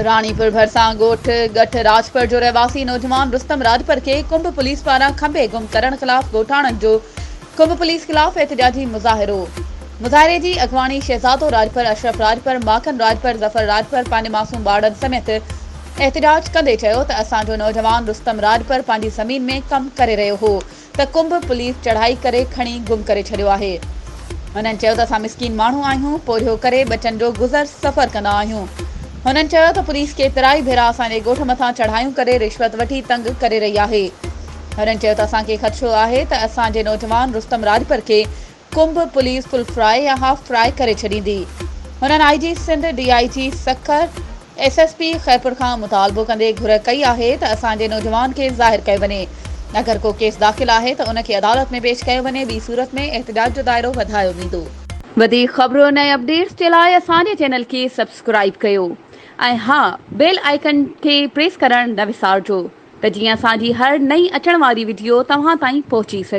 रानीपुर भरसां ॻोठ ॻठ राजपुर जो रहवासी नौजवान रुस्तम राजपुर के कुंभ पुलिस पारां खंबे गुम करण खिलाफ ॻोठाणनि जो कुंभ पुलिस खिलाफ एहतजाजी मुज़ाहिरो। मुज़ाहिरे जी अॻवानी शहज़ादो राजपुर, अशरफ राजपुर, माखन राजपुर, ज़फर राजपुर पंहिंजे मासूम ॿारनि समेत एहतजाज कंदे चयो त असांजो नौजवान रुस्तम राजपुर पंहिंजी ज़मीन में कमु करे रहियो हो त कुंभ पुलिस चढ़ाई करे खणी गुम करे छॾियो आहे। हुननि चयो त असां मिसकीन माण्हू आहियूं, पोरियो करे बचनि जो गुज़र सफ़र कंदा आहियूं। हुननि चयो त पुलिस केतिराई भेरा असांजे ॻोठ मथां चढ़ायूं करे रिश्वत वठी तंग करे रही आहे। हुननि चयो त असांखे ख़दशो आहे त असांजे नौजवान रुस्तम राजपुर खे कुंभ पुलिस फुल फ्राई या हाफ फ्राई करे छॾींदी। हुननि IG Sindh, DIG Sukkur, SSP Khairpur खां मुतालबो कंदे घुर कई आहे त असांजे नौजवान खे ज़ाहिर कयो वञे। अगरि को केस दाख़िल आहे त उनखे अदालत में पेश कयो वञे, ॿी सूरत में एहतजाज जो दाइरो वधायो वेंदो। वधीक ख़बरूं ऐं अपडेट्स जे लाइ असांजे चैनल खे सब्सक्राइब कयो ऐं हा, बेल आइकन खे प्रेस करणु न विसारिजो त जीअं असांजी हर नई अचण वारी वीडियो तव्हां ताईं पहुची सघे।